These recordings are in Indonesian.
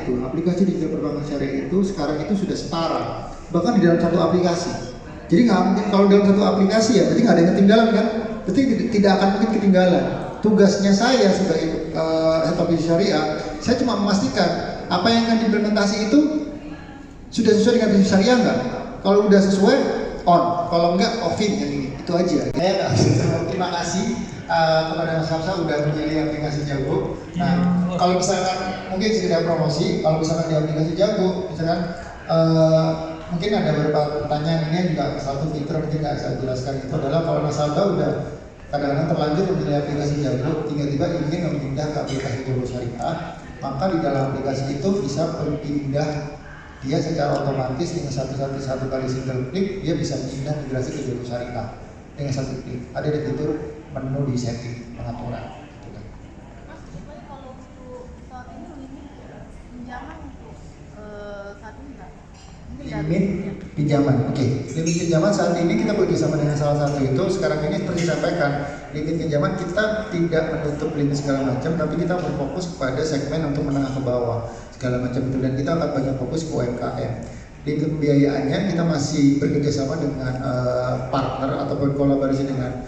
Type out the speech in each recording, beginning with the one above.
itu, aplikasi digital perbankan syariah itu sekarang itu sudah setara, bahkan di dalam satu aplikasi. Jadi nggak mungkin kalau dalam satu aplikasi ya, berarti nggak ada yang ketinggalan kan? Berarti tidak akan mungkin ketinggalan. Tugasnya saya sebagai head of syariah, saya cuma memastikan apa yang akan diimplementasi itu sudah sesuai dengan prinsip syariah nggak? Kalau udah sesuai, on. Kalau enggak, offin yang ini. Itu aja. Saya terima kasih kepada Mas Hamzah udah memilih aplikasi Jago. Nah, kalau misalkan mungkin sekedar promosi, kalau misalkan di aplikasi Jago, misalkan mungkin ada beberapa pertanyaan ini yang juga salah satu fitur mungkin nggak saya jelaskan itu adalah kalau nasabah udah kadang-kadang terlanjur memilih aplikasi Jago, tiba-tiba ingin memindah ke aplikasi Jago Syariah, maka di dalam aplikasi itu bisa berpindah dia secara otomatis dengan satu kali single klik dia bisa pindah migrasi ke Jago Syariah dengan satu klik. Ada di fitur menu di setting pengaturan. Mas, kalau untuk saat ini limit pinjaman untuk saat ini nggak? Limit pinjaman, oke. Limit pinjaman saat ini kita bekerjasama dengan salah satu itu. Sekarang ini seperti disampaikan, limit pinjaman kita tidak menutup limit segala macam, tapi kita berfokus kepada segmen untuk menengah ke bawah segala macam itu, dan kita akan banyak fokus ke UMKM. Limit pembiayaannya kita masih bekerjasama dengan partner ataupun kolaborasi dengan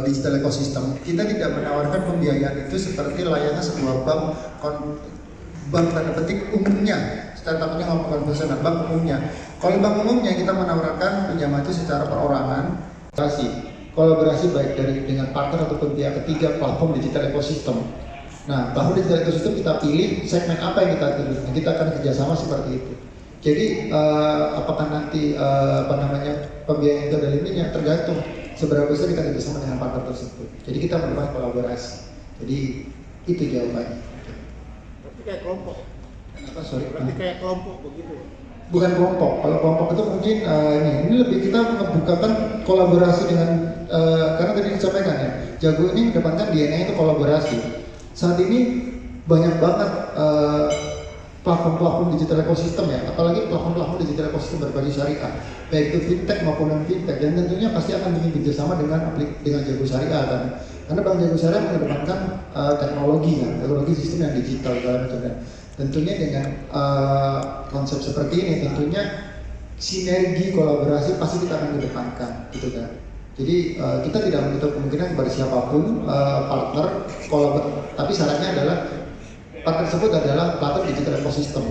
digital ecosystem. Kita tidak menawarkan pembiayaan itu seperti layaknya sebuah bank tanda petik umumnya. Startupnya nggak konvensional, bank umumnya. Kalau bank umumnya kita menawarkan pinjaman itu secara perorangan, kolaborasi baik dengan partner ataupun pihak ketiga platform digital ecosystem. Nah, platform digital ecosystem kita pilih segmen apa yang kita pilih. Nah, kita akan kerjasama seperti itu. Jadi apakah nanti pembiayaan itu ada limitnya, tergantung seberapa besar kita kerjasama dengan partner tersebut. Jadi kita melakukan kolaborasi. Jadi itu jawabannya. Berarti kayak kelompok. Apa sorry? Berarti kayak kelompok begitu. Bukan kelompok. Kalau kelompok itu mungkin ini lebih kita membukakan kolaborasi dengan karena tadi disampaikan ya, Jago ini mendepankan DNA itu kolaborasi. Saat ini banyak banget platform-platform digital ekosistem ya, apalagi platform-platform digital ekosistem berbasis syariah, baik itu fintech maupun non fintech, dan tentunya pasti akan bikin kerjasama dengan Jago Syariah kan, karena Bank Jago Syariah mengedepankan teknologi sistem yang digital segala macam. Tentunya dengan konsep seperti ini, tentunya sinergi kolaborasi pasti kita akan kedepankan, gitu kan. Jadi kita tidak menutup kemungkinan kepada siapapun partner kolaborasi, tapi syaratnya adalah partner tersebut adalah platform digital ekosistem.